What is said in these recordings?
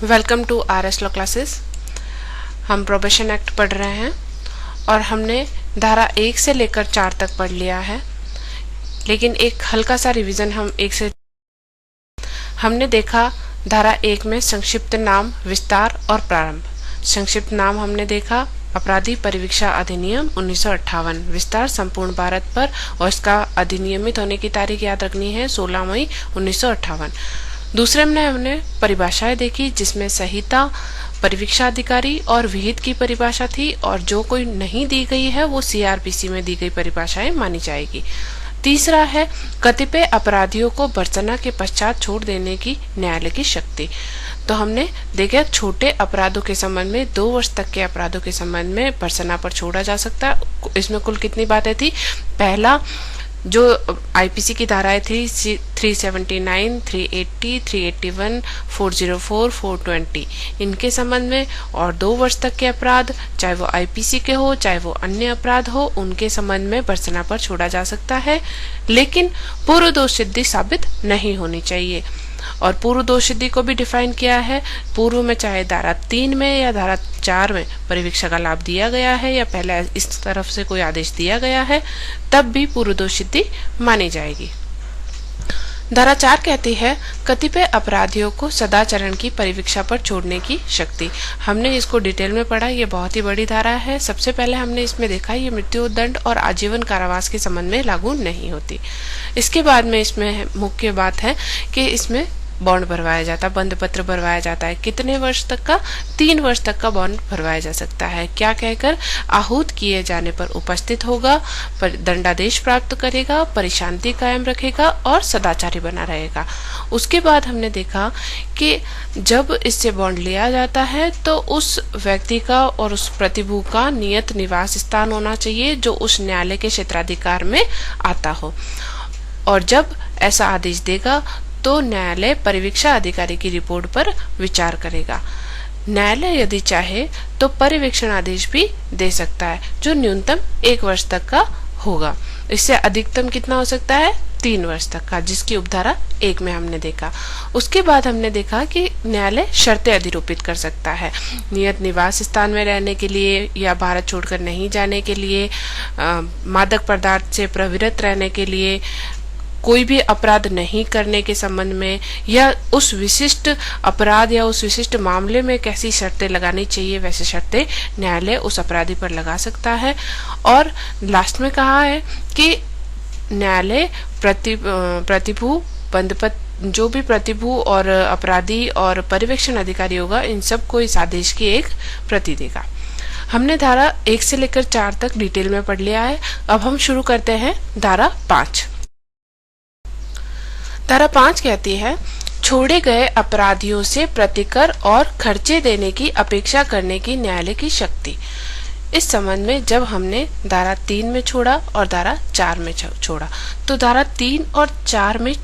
Welcome to RS law classes. हम probation act पढ़ रहे हैं और हमने धारा 1 से लेकर 4 तक पढ़ लिया है, लेकिन एक हल्का सा रिवीजन हमने देखा धारा 1 में संक्षिप्त नाम, विस्तार और प्रारंभ। संक्षिप्त नाम हमने देखा अपराधी परिवीक्षा अधिनियम 1958, विस्तार संपूर्ण भारत पर, और इसका अधिनियमित होने की तारीख याद रखनी है 16 मई 1958। दूसरे में हमने परिभाषाएं देखी, जिसमें संहिता, परिवीक्षा अधिकारी और विहित की परिभाषा थी, और जो कोई नहीं दी गई है वो CRPC में दी गई परिभाषाएं मानी जाएगी। तीसरा है कतिपय अपराधियों को भर्त्सना के पश्चात छोड़ देने की न्यायालय की शक्ति। तो हमने देखा छोटे अपराधों के संबंध में 2 वर्ष तक के अपराधों के संबंध में भर्त्सना पर छोड़ा जा सकता है। इसमें कुल कितनी बातें थी? पहला, जो IPC की धाराएं थी 379, 380, 381, 404, 420, इनके संबंध में, और 2 वर्ष तक के अपराध चाहे वो IPC के हो चाहे वो अन्य अपराध हो, उनके संबंध में भर्त्सना पर छोड़ा जा सकता है, लेकिन पूर्व दोष सिद्धि साबित नहीं होनी चाहिए। और पूर्व दोष सिद्धि को भी डिफाइन किया है। पूर्व में चाहे धारा 3 में या धारा 4 में परिवीक्षा का लाभ दिया गया है या पहले इस तरफ से कोई आदेश दिया गया है, तब भी पूर्व दोष सिद्धि मानी जाएगी। धारा 4 कहती है कतिपय अपराधियों को सदाचरण की परिवीक्षा पर छोड़ने की शक्ति। हमने इसको डिटेल में पढ़ा, ये बहुत ही बड़ी धारा है। सबसे पहले हमने इसमें देखा ये मृत्यु दंड और आजीवन कारावास के संबंध में लागू नहीं होती। इसके बाद में इसमें मुख्य बात है कि इसमें बॉन्ड भरवाया जाता, बंध पत्र भरवाया जाता है। कितने वर्ष तक का? 3 वर्ष तक का बॉन्ड भरवाया जा सकता है। क्या कहकर? आहूत किए जाने पर उपस्थित होगा, पर दंडादेश प्राप्त करेगा, परिशांति कायम रखेगा और सदाचारी बना रहेगा। उसके बाद हमने देखा कि जब इससे बॉन्ड लिया जाता है तो उस व्यक्ति का और उस प्रतिभू का नियत निवास स्थान होना चाहिए जो उस न्यायालय के क्षेत्राधिकार में आता हो, और जब ऐसा आदेश देगा तो न्यायालय परिवीक्षा अधिकारी की रिपोर्ट पर विचार करेगा। न्यायालय यदि चाहे तो पर्यवेक्षण आदेश भी दे सकता है, जो न्यूनतम 1 वर्ष तक का होगा। इससे अधिकतम कितना हो सकता है? 3 वर्ष तक का, जिसकी उपधारा 1 में हमने देखा। उसके बाद हमने देखा कि न्यायालय शर्तें अधिरोपित कर सकता है, नियत निवास स्थान में रहने के लिए या भारत छोड़कर नहीं जाने के लिए, मादक पदार्थ से प्रवृत्त रहने के लिए, कोई भी अपराध नहीं करने के संबंध में, या उस विशिष्ट अपराध या उस विशिष्ट मामले में कैसी शर्तें लगानी चाहिए, वैसे शर्तें न्यायालय उस अपराधी पर लगा सकता है। और लास्ट में कहा है कि न्यायालय प्रतिभू, बंधपत्र, जो भी प्रतिभू और अपराधी और पर्यवेक्षण अधिकारी होगा, इन सबको इस आदेश की एक प्रति देगा। हमने धारा 1 से लेकर 4 तक डिटेल में पढ़ लिया है। अब हम शुरू करते हैं धारा 5। धारा 5 कहती है छोड़े गए अपराधियों से प्रतिकर और खर्चे देने की अपेक्षा करने की न्यायालय की शक्ति। इस संबंध में जब हमने धारा 3 में छोड़ा और धारा 4 में छोड़ा, तो धारा 3 और 4 में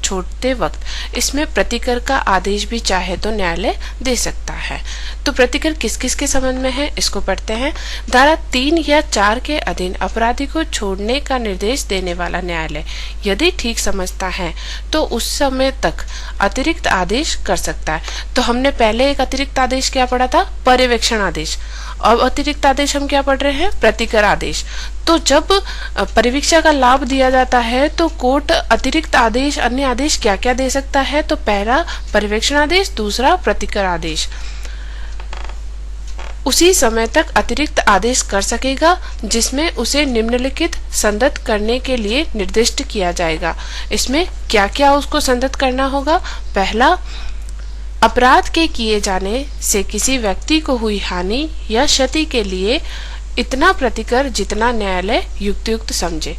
छोड़ते वक्त इसमें प्रतिकर का आदेश भी चाहे तो न्यायालय दे सकता है। तो प्रतिकर किस किस के संबंध में है, इसको पढ़ते हैं। धारा 3 या 4 के अधीन अपराधी को छोड़ने का निर्देश देने वाला न्यायालय यदि ठीक समझता है तो उस समय तक अतिरिक्त आदेश कर सकता है। तो हमने पहले एक अतिरिक्त आदेश क्या पढ़ा था? पर्यवेक्षण आदेश। अब अतिरिक्त आदेश हम क्या पढ़ रहे हैं? प्रतिकर आदेश। तो जब परिवीक्षा का लाभ दिया जाता है तो कोर्ट अतिरिक्त आदेश, अन्य आदेश क्या क्या दे सकता है? तो पहला पर्यवेक्षण आदेश, दूसरा प्रतिकर आदेश। उसी समय तक अतिरिक्त आदेश कर सकेगा जिसमें उसे निम्नलिखित संदत करने के लिए निर्दिष्ट किया जाएगा। इसमें क्या क्या उसको संदत करना होगा? पहला, अपराध के किए जाने से किसी व्यक्ति को हुई हानि या क्षति के लिए इतना प्रतिकर जितना न्यायालय युक्तियुक्त समझे।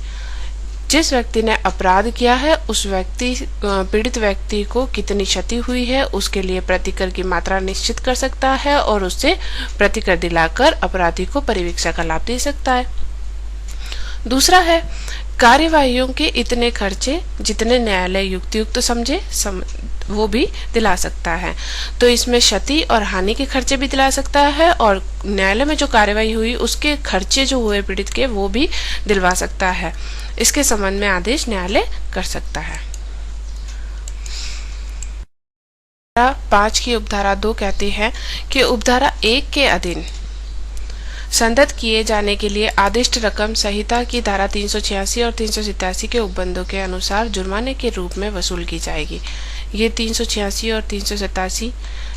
जिस व्यक्ति ने अपराध किया है उस पीड़ित व्यक्ति को कितनी क्षति हुई है उसके लिए प्रतिकर की मात्रा निश्चित कर सकता है और उससे प्रतिकर दिलाकर अपराधी को परिवीक्षा का लाभ दे सकता है। दूसरा है कार्यवाहियों के इतने खर्चे जितने न्यायालय युक्तियुक्त समझे वो भी दिला सकता है। तो इसमें क्षति और हानि के खर्चे भी दिला सकता है, और न्यायालय में जो कार्यवाही हुई उसके खर्चे जो हुए पीड़ित के वो भी दिलवा सकता है। इसके संबंध में आदेश न्यायालय कर सकता है। धारा 5 की उपधारा 2 कहती है कि उपधारा 1 के अधीन संदत किए जाने के लिए आदिष्ट रकम संहिता की धारा 386 और 387 के उपबंधों के अनुसार जुर्माने के रूप में वसूल की जाएगी। ये 386 और 387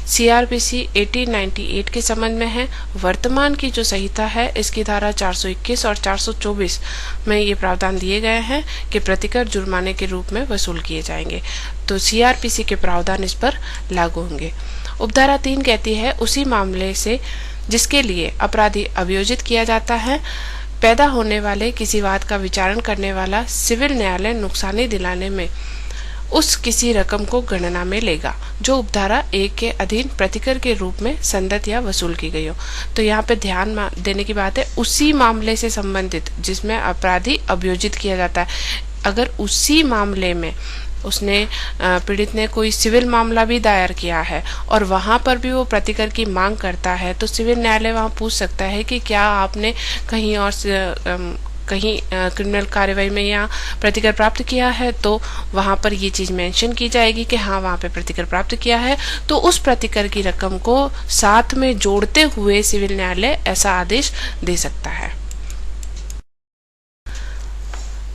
CRPC 1898 के संबंध में है। वर्तमान की जो संहिता है इसकी धारा 421 और 424 में ये प्रावधान दिए गए हैं कि प्रतिकर जुर्माने के रूप में वसूल किए जाएंगे, तो CRPC के प्रावधान इस पर लागू होंगे। उपधारा 3 कहती है उसी मामले से जिसके लिए अपराधी अभियोजित किया जाता है, पैदा होने वाले किसी वाद का विचारण करने वाला सिविल न्यायालय नुकसानी दिलाने में उस किसी रकम को गणना में लेगा जो उपधारा 1 के अधीन प्रतिकर के रूप में संदत या वसूल की गई हो। तो यहाँ पे ध्यान देने की बात है, उसी मामले से संबंधित जिसमें अपराधी अभियोजित किया जाता है। अगर उसी मामले में उसने पीड़ित ने कोई सिविल मामला भी दायर किया है और वहां पर भी वो प्रतिकर की मांग करता है, तो सिविल न्यायालय वहां पूछ सकता है कि क्या आपने कहीं और कहीं क्रिमिनल कार्यवाही में या प्रतिकर प्राप्त किया है, तो वहां पर ये चीज मेंशन की जाएगी कि हाँ वहां पे प्रतिकर प्राप्त किया है, तो उस प्रतिकर की रकम को साथ में जोड़ते हुए सिविल न्यायालय ऐसा आदेश दे सकता है।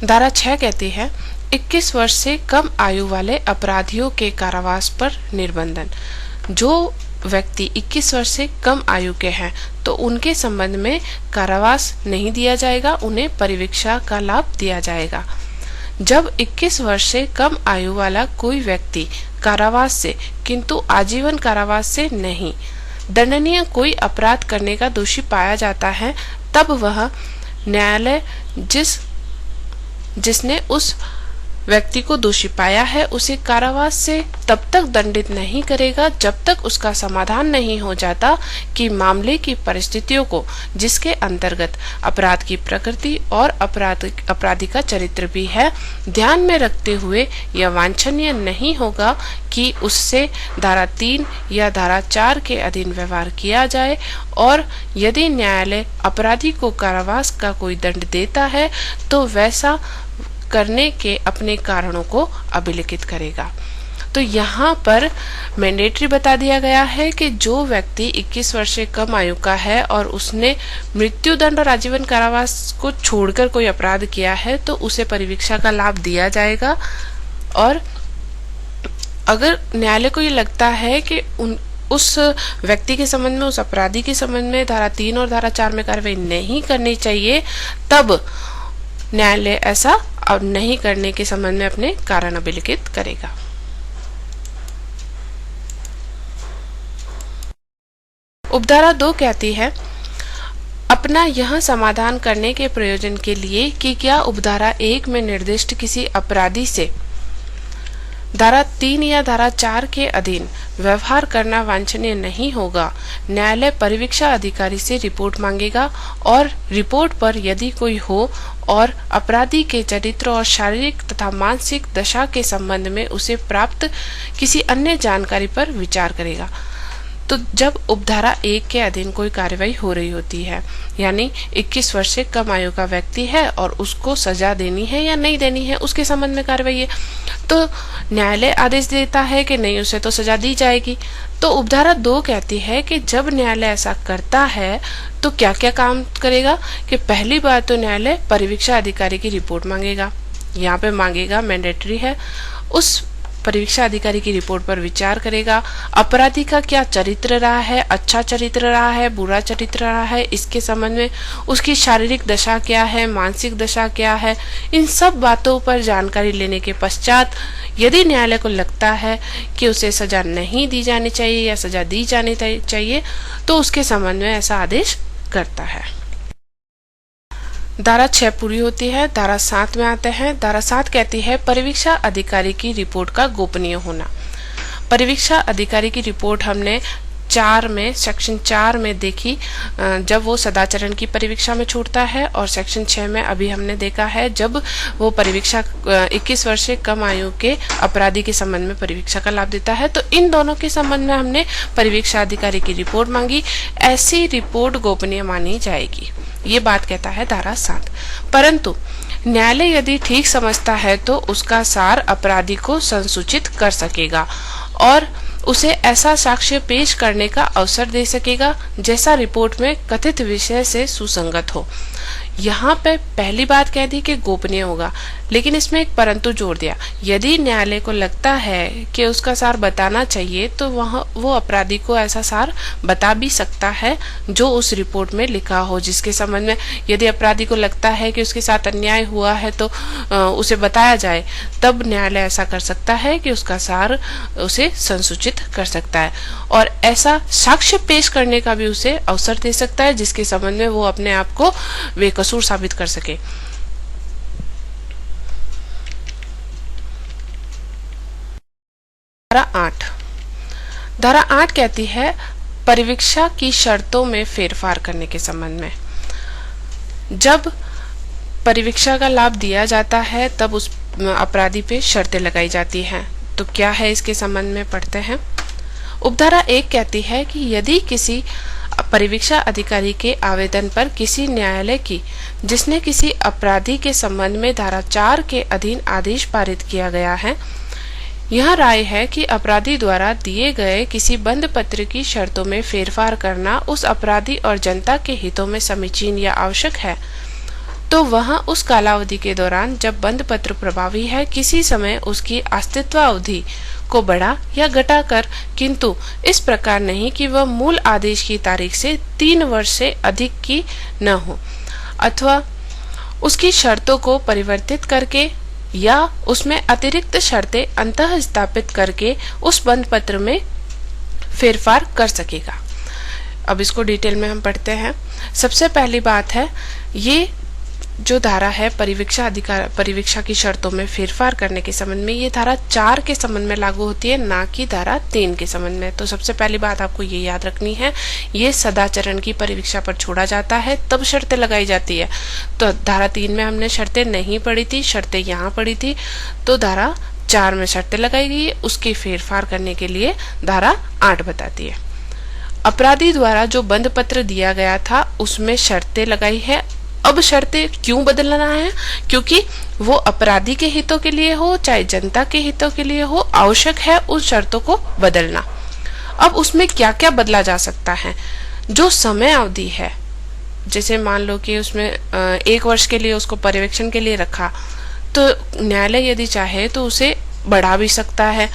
धारा 6 कहती है 21 वर्ष से कम आयु वाले अपराधियों के कारावास पर निर्बंधन। जो व्यक्ति 21 वर्ष से कम आयु के हैं तो उनके संबंध में कारावास नहीं दिया जाएगा, उन्हें परिवीक्षा का लाभ दिया जाएगा। जब 21 वर्ष से कम आयु वाला कोई व्यक्ति कारावास से किंतु आजीवन कारावास से नहीं दंडनीय कोई अपराध करने का दोषी पाया जाता है, तब वह न्यायालय जिसने उस व्यक्ति को दोषी पाया है उसे कारावास से तब तक दंडित नहीं करेगा जब तक उसका समाधान नहीं हो जाता कि मामले की परिस्थितियों को, जिसके अंतर्गत अपराध की प्रकृति और अपराधी का चरित्र भी है, ध्यान में रखते हुए यह वांछनीय नहीं होगा कि उससे धारा 3 या धारा 4 के अधीन व्यवहार किया जाए, और यदि न्यायालय अपराधी को कारावास का कोई दंड देता है तो वैसा करने के अपने कारणों को अभिलिखित करेगा। तो यहाँ पर मैंडेटरी बता दिया गया है कि जो व्यक्ति 21 वर्ष से कम आयु का है और उसने मृत्युदंड और आजीवन कारावास को छोड़कर कोई अपराध किया है तो उसे परिवीक्षा का लाभ दिया जाएगा। और अगर न्यायालय को ये लगता है कि उस व्यक्ति के संबंध में, उस अपराधी के संबंध में धारा 3 और धारा 4 में कार्रवाई नहीं करनी चाहिए, तब न्यायालय ऐसा और नहीं करने के संबंध में अपने कारण अभिलिखित करेगा। उपधारा 2 कहती है अपना यह समाधान करने के प्रयोजन के लिए कि क्या उपधारा 1 में निर्दिष्ट किसी अपराधी से धारा 3 या धारा 4 के अधीन व्यवहार करना वांछनीय नहीं होगा, न्यायालय परिवीक्षा अधिकारी से रिपोर्ट मांगेगा और रिपोर्ट पर यदि कोई हो और अपराधी के चरित्र और शारीरिक तथा मानसिक दशा के संबंध में उसे प्राप्त किसी अन्य जानकारी पर विचार करेगा। तो जब उपधारा 1 के अधीन कोई कार्यवाही हो रही होती है, यानी 21 वर्ष से कम आयु का व्यक्ति है और उसको सजा देनी है या नहीं देनी है, उसके संबंध में कार्यवाही है, तो न्यायालय आदेश देता है कि नहीं, उसे तो सजा दी जाएगी। तो उपधारा 2 कहती है कि जब न्यायालय ऐसा करता है तो क्या क्या काम करेगा कि पहली बात तो न्यायालय परिवीक्षा अधिकारी की रिपोर्ट मांगेगा। यहाँ पे मांगेगा मैंडेटरी है, उस परिवीक्षा अधिकारी की रिपोर्ट पर विचार करेगा। अपराधी का क्या चरित्र रहा है, अच्छा चरित्र रहा है, बुरा चरित्र रहा है, इसके संबंध में उसकी शारीरिक दशा क्या है, मानसिक दशा क्या है, इन सब बातों पर जानकारी लेने के पश्चात यदि न्यायालय को लगता है कि उसे सजा नहीं दी जानी चाहिए या सजा दी जानी चाहिए तो उसके संबंध में ऐसा आदेश करता है। धारा 6 पूरी होती है, धारा 7 में आते हैं। धारा 7 कहती है परिवीक्षा अधिकारी की रिपोर्ट का गोपनीय होना। परिवीक्षा अधिकारी की रिपोर्ट हमने 4 में, सेक्शन 4 में देखी जब वो सदाचरण की परिवीक्षा में छूटता है, और सेक्शन 6 में अभी हमने देखा है जब वो परिवीक्षा 21 वर्ष से कम आयु के अपराधी के संबंध में परिवीक्षा का लाभ देता है। तो इन दोनों के संबंध में हमने परिवीक्षा अधिकारी की रिपोर्ट मांगी, ऐसी रिपोर्ट गोपनीय मानी जाएगी, ये बात कहता है धारा 7। परंतु न्यायालय यदि ठीक समझता है तो उसका सार अपराधी को संसूचित कर सकेगा, और उसे ऐसा साक्ष्य पेश करने का अवसर दे सकेगा जैसा रिपोर्ट में कथित विषय से सुसंगत हो। यहाँ पे पहली बात कह दी कि गोपनीय होगा, लेकिन इसमें एक परंतु जोड़ दिया। यदि न्यायालय को लगता है कि उसका सार बताना चाहिए तो वो अपराधी को ऐसा सार बता भी सकता है जो उस रिपोर्ट में लिखा हो, जिसके संबंध में यदि अपराधी को लगता है कि उसके साथ अन्याय हुआ है तो उसे बताया जाए, तब न्यायालय ऐसा कर सकता है कि उसका सार उसे संसूचित कर सकता है और ऐसा साक्ष्य पेश करने का भी उसे अवसर दे सकता है जिसके संबंध में वो अपने आप को बेकसूर साबित कर सके। धारा 8 कहती है परिवीक्षा की शर्तों में फेरफार करने के संबंध में। जब परिवीक्षा का लाभ दिया जाता है तब उस अपराधी पे शर्तें लगाई जाती हैं। तो क्या है इसके संबंध में पढ़ते हैं। उपधारा 1 कहती है कि यदि किसी परिवीक्षा अधिकारी के आवेदन पर किसी न्यायालय की जिसने किसी अपराधी के संबंध में धारा 4 के अधीन आदेश पारित किया गया है, यह राय है कि अपराधी द्वारा दिए गए किसी बंद पत्र की शर्तों में फेरफार करना उस अपराधी और जनता के हितों में समीचीन या आवश्यक है, तो वह उस कालावधि के दौरान जब बंद पत्र प्रभावी है किसी समय उसकी अस्तित्वावधि को बढ़ा या घटाकर, किंतु इस प्रकार नहीं कि वह मूल आदेश की तारीख से 3 वर्ष से अधिक की न हो, अथवा उसकी शर्तों को परिवर्तित करके या उसमें अतिरिक्त शर्तें अंतः स्थापित करके उस बंद पत्र में फेरफार कर सकेगा। अब इसको डिटेल में हम पढ़ते हैं। सबसे पहली बात है, ये जो धारा है परिवीक्षा की शर्तों में फेरफार करने के संबंध में, ये धारा 4 के संबंध में लागू होती है, ना कि धारा 3 के संबंध में। तो सबसे पहली बात आपको ये याद रखनी है, ये सदाचरण की परिवीक्षा पर छोड़ा जाता है तब शर्तें लगाई जाती है। तो धारा 3 में हमने शर्तें नहीं पढ़ी थी, शर्तें यहाँ पढ़ी थी, तो धारा 4 में शर्तें लगाई गई है, उसके फेरफार करने के लिए धारा 8 बताती है। अपराधी द्वारा जो बंद पत्र दिया गया था उसमें शर्तें लगाई है। अब शर्तें क्यों बदलना है? क्योंकि वो अपराधी के हितों के लिए हो चाहे जनता के हितों के लिए हो, आवश्यक है उस शर्तों को बदलना। अब उसमें क्या क्या बदला जा सकता है? जो समय अवधि है, जैसे मान लो कि उसमें 1 वर्ष के लिए उसको पर्यवेक्षण के लिए रखा, तो न्यायालय यदि चाहे तो उसे बढ़ा भी सकता है।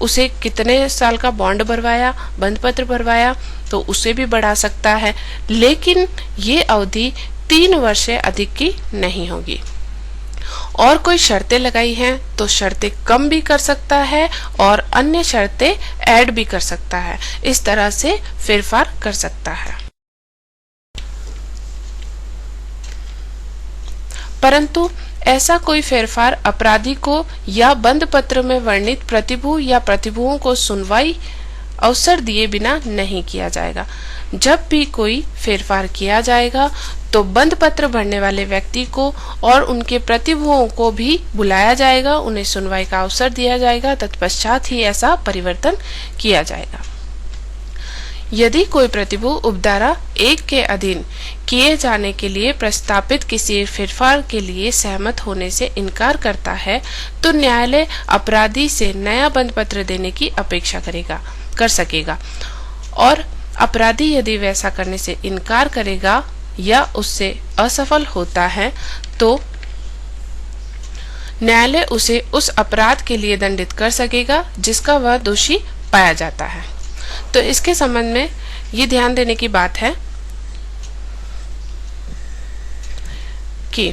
उसे कितने साल का बॉन्ड भरवाया, बंद पत्र भरवाया, तो उसे भी बढ़ा सकता है, लेकिन ये अवधि 3 वर्ष से अधिक की नहीं होगी। और कोई शर्तें लगाई हैं तो शर्तें कम भी कर सकता है और अन्य शर्तें ऐड भी कर सकता है। इस तरह से फेरफार कर सकता है। परंतु ऐसा कोई फेरफार अपराधी को या बंद पत्र में वर्णित प्रतिभू या प्रतिभुओं को सुनवाई अवसर दिए बिना नहीं किया जाएगा। जब भी कोई फेरफार किया जाएगा तो बंद पत्र भरने वाले व्यक्ति को और उनके प्रतिभुओं को भी बुलाया जाएगा, उन्हें सुनवाई का अवसर दिया जाएगा, तत्पश्चात ही ऐसा परिवर्तन किया जाएगा। यदि कोई प्रतिभु उपधारा 1 के अधीन किए जाने के लिए प्रस्तावित किसी फेरफार के लिए सहमत होने से इनकार करता है तो न्यायालय अपराधी से नया बंद पत्र देने की अपेक्षा कर सकेगा, और अपराधी यदि वैसा करने से इनकार करेगा या उससे असफल होता है तो न्यायालय उसे उस अपराध के लिए दंडित कर सकेगा जिसका वह दोषी पाया जाता है। तो इसके संबंध में ये ध्यान देने की बात है कि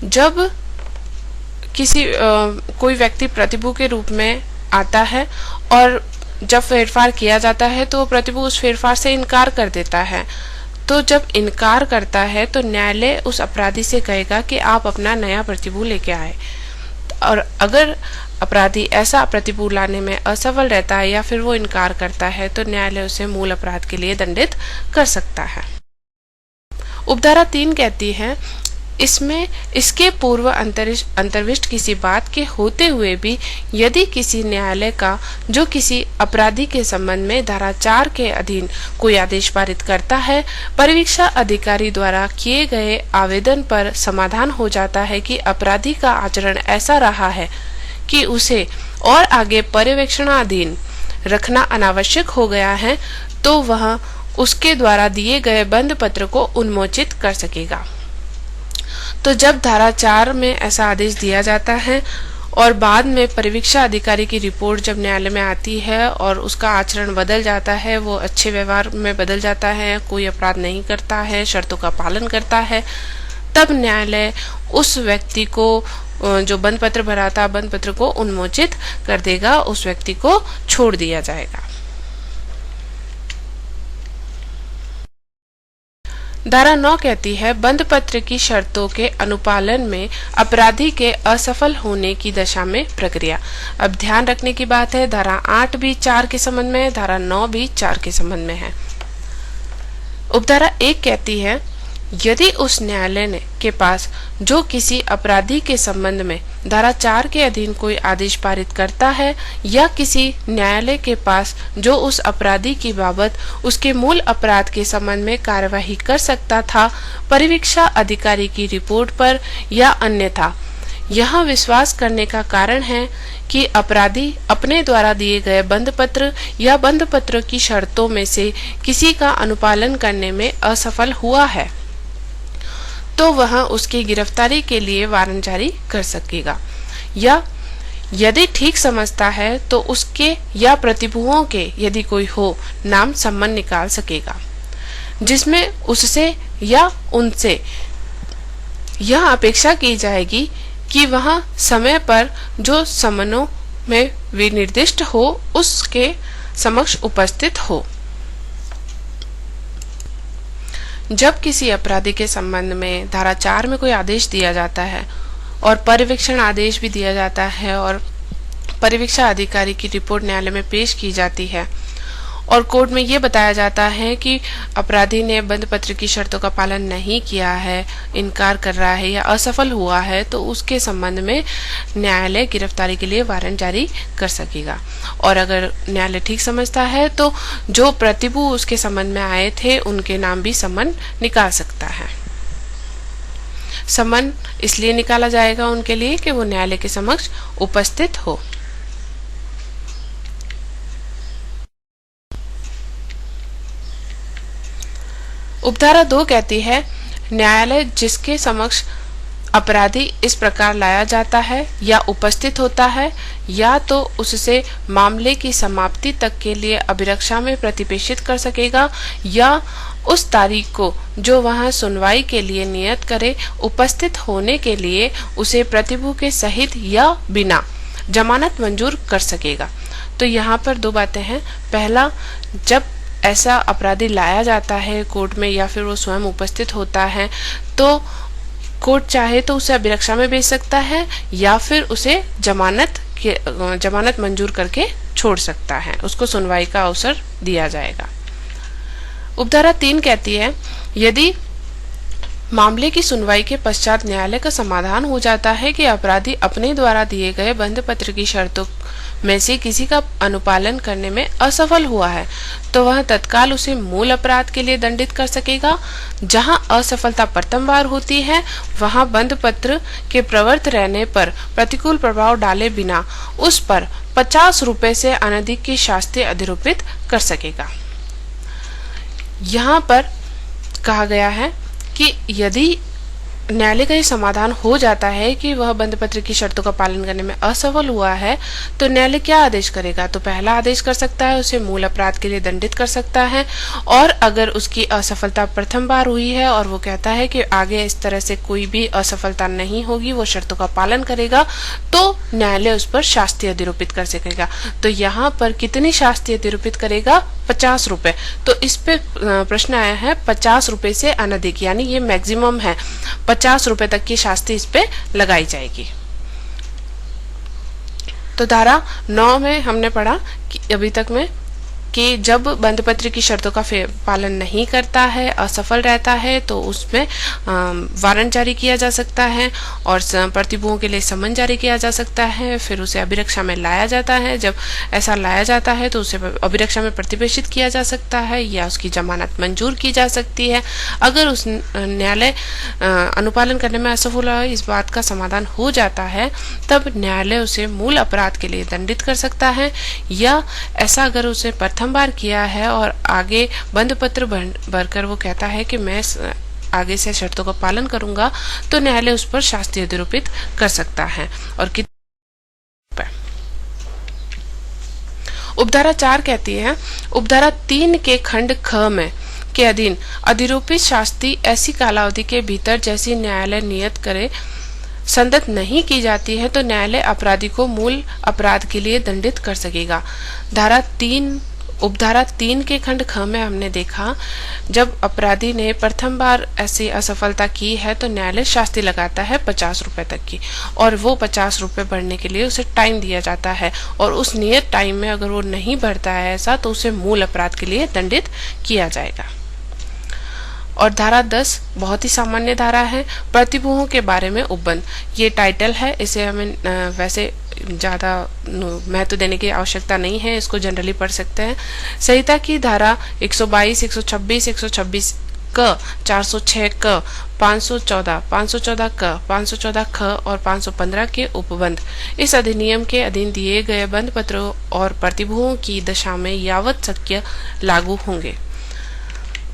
जब कोई व्यक्ति प्रतिभु के रूप में आता है और जब फेरफार किया जाता है तो प्रतिभु उस फेरफार से इनकार कर देता है, तो जब इनकार करता है तो न्यायालय उस अपराधी से कहेगा कि आप अपना नया प्रतिभु लेके आए, और अगर अपराधी ऐसा प्रतिभु लाने में असफल रहता है या फिर वो इनकार करता है तो न्यायालय उसे मूल अपराध के लिए दंडित कर सकता है। उपधारा 3 कहती है, इसमें इसके पूर्व अंतर्विष्ट किसी बात के होते हुए भी यदि किसी न्यायालय का जो किसी अपराधी के संबंध में धारा 4 के अधीन कोई आदेश पारित करता है, परिवीक्षा अधिकारी द्वारा किए गए आवेदन पर समाधान हो जाता है कि अपराधी का आचरण ऐसा रहा है कि उसे और आगे पर्यवेक्षणाधीन रखना अनावश्यक हो गया है तो वह उसके द्वारा दिए गए बंध पत्र को उन्मोचित कर सकेगा। तो जब धारा 4 में ऐसा आदेश दिया जाता है और बाद में परिवीक्षा अधिकारी की रिपोर्ट जब न्यायालय में आती है और उसका आचरण बदल जाता है, वो अच्छे व्यवहार में बदल जाता है, कोई अपराध नहीं करता है, शर्तों का पालन करता है, तब न्यायालय उस व्यक्ति को जो बंध पत्र भरा था बंध पत्र को उन्मोचित कर देगा, उस व्यक्ति को छोड़ दिया जाएगा। धारा 9 कहती है बंध पत्र की शर्तों के अनुपालन में अपराधी के असफल होने की दशा में प्रक्रिया। अब ध्यान रखने की बात है, धारा 8 भी 4 के संबंध में है, धारा 9 भी 4 के संबंध में है। उपधारा 1 कहती है यदि उस न्यायालय के पास जो किसी अपराधी के संबंध में धारा 4 के अधीन कोई आदेश पारित करता है या किसी न्यायालय के पास जो उस अपराधी की बाबत उसके मूल अपराध के संबंध में कार्यवाही कर सकता था, परिवीक्षा अधिकारी की रिपोर्ट पर या अन्यथा यह विश्वास करने का कारण है कि अपराधी अपने द्वारा दिए गए बंध पत्र या बंध पत्र की शर्तों में से किसी का अनुपालन करने में असफल हुआ है, तो वह उसकी गिरफ्तारी के लिए वारंट जारी कर सकेगा या यदि ठीक समझता है तो उसके या प्रतिभुओं के यदि कोई हो नाम सम्मन निकाल सकेगा, जिसमें उससे या उनसे यह अपेक्षा की जाएगी कि वह समय पर जो सम्मनों में विनिर्दिष्ट हो उसके समक्ष उपस्थित हो। जब किसी अपराधी के संबंध में धारा 4 में कोई आदेश दिया जाता है और परिवीक्षण आदेश भी दिया जाता है और परिवीक्षा अधिकारी की रिपोर्ट न्यायालय में पेश की जाती है और कोर्ट में ये बताया जाता है कि अपराधी ने बंध पत्र की शर्तों का पालन नहीं किया है, इनकार कर रहा है या असफल हुआ है, तो उसके संबंध में न्यायालय गिरफ्तारी के लिए वारंट जारी कर सकेगा। और अगर न्यायालय ठीक समझता है तो जो प्रतिभु उसके संबंध में आए थे उनके नाम भी सम्मन निकाल सकता है। सम्मन इसलिए निकाला जाएगा उनके लिए कि वो न्यायालय के समक्ष उपस्थित हो। उपधारा 2 कहती है न्यायालय जिसके समक्ष अपराधी इस प्रकार लाया जाता है या उपस्थित होता है या तो उससे मामले की समाप्ति तक के लिए अभिरक्षा में प्रतिपेशित कर सकेगा या उस तारीख को जो वहां सुनवाई के लिए नियत करे उपस्थित होने के लिए उसे प्रतिभु के सहित या बिना जमानत मंजूर कर सकेगा। तो यहाँ पर दो बातें हैं। पहला, जब ऐसा अपराधी लाया जाता है कोर्ट में या फिर वो स्वयं उपस्थित होता है तो कोर्ट चाहे तो उसे अभिरक्षा में भेज सकता है या फिर उसे जमानत मंजूर करके छोड़ सकता है, उसको सुनवाई का अवसर दिया जाएगा। उपधारा 3 कहती है यदि मामले की सुनवाई के पश्चात न्यायालय का समाधान हो जाता है कि अपराधी अपने द्वारा दिए गए बंध पत्र की शर्तों में से किसी का अनुपालन करने में असफल हुआ है, तो वह तत्काल उसे मूल अपराध के लिए दंडित कर सकेगा। जहां असफलता प्रथम बार होती है वहां बंध पत्र के प्रवर्त रहने पर प्रतिकूल प्रभाव डाले बिना उस पर 50 रुपए से अनधिक की शास्ति अधिरोपित कर सकेगा। यहाँ पर कहा गया है कि यदि न्यायालय का ये समाधान हो जाता है कि वह बंध पत्र की शर्तों का पालन करने में असफल हुआ है तो न्यायालय क्या आदेश करेगा? तो पहला आदेश कर सकता है, उसे मूल अपराध के लिए दंडित कर सकता है। और अगर उसकी असफलता प्रथम बार हुई है और वो कहता है कि आगे इस तरह से कोई भी असफलता नहीं होगी, वो शर्तों का पालन करेगा, तो न्यायालय उस पर शास्ति अधिरोपित कर सकेगा। तो यहाँ पर कितनी शास्ति अधिरोपित करेगा? 50 रुपए। तो इस पे प्रश्न आया है 50 रुपए से अनधिक, यानी ये मैक्सिमम है, 50 रुपए तक की शास्ति इस पे लगाई जाएगी। तो धारा 9 में हमने पढ़ा कि अभी तक में कि जब बंधपत्र की शर्तों का पालन नहीं करता है, असफल रहता है, तो उसमें वारंट जारी किया जा सकता है और प्रतिभूओं के लिए समन जारी किया जा सकता है। फिर उसे अभिरक्षा में लाया जाता है। जब ऐसा लाया जाता है तो उसे अभिरक्षा में प्रतिप्रेषित किया जा सकता है या उसकी जमानत मंजूर की जा सकती है। अगर उस न्यायालय अनुपालन करने में असफल हुआ, इस बात का समाधान हो जाता है, तब न्यायालय उसे मूल अपराध के लिए दंडित कर सकता है। या ऐसा अगर उसे प्रथम बार किया है और आगे बंध पत्र भरकर वो कहता है कि मैं आगे से शर्तों का पालन करूंगा, तो न्यायालय उस पर शास्ति अधिरोपित कर सकता है। और उपधारा 4 कहती है, उपधारा 3 के खंड ख में के अधीन अधिरोपित शास्ति ऐसी कालावधि के भीतर जैसी न्यायालय नियत करे संदत नहीं की जाती है, तो न्यायालय अपराधी को मूल अपराध के लिए दंडित कर सकेगा। उपधारा 3 के खंड ख में हमने देखा, जब अपराधी ने प्रथम बार ऐसी असफलता की है तो न्यायालय शास्ति लगाता है 50 रुपए तक की, और वो 50 रुपए भरने के लिए उसे टाइम दिया जाता है, और उस नियत टाइम में अगर वो नहीं भरता है ऐसा, तो उसे मूल अपराध के लिए दंडित किया जाएगा। और धारा 10 बहुत ही सामान्य धारा है, प्रतिभूओं के बारे में उपबंध। ये टाइटल है, इसे हमें वैसे ज़्यादा महत्व देने की आवश्यकता नहीं है, इसको जनरली पढ़ सकते हैं। संहिता की धारा 122, 126, 126 क, 406 क, 514, 514 क, 514 ख और 515 के उपबंध इस अधिनियम के अधीन दिए गए बंध पत्रों और प्रतिभूओं की दशा में यावत शक्य लागू होंगे।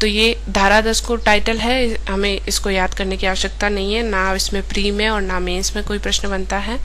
तो ये धारा 10 को टाइटल है, हमें इसको याद करने की आवश्यकता नहीं है, ना इसमें प्री में और ना मेंस में कोई प्रश्न बनता है।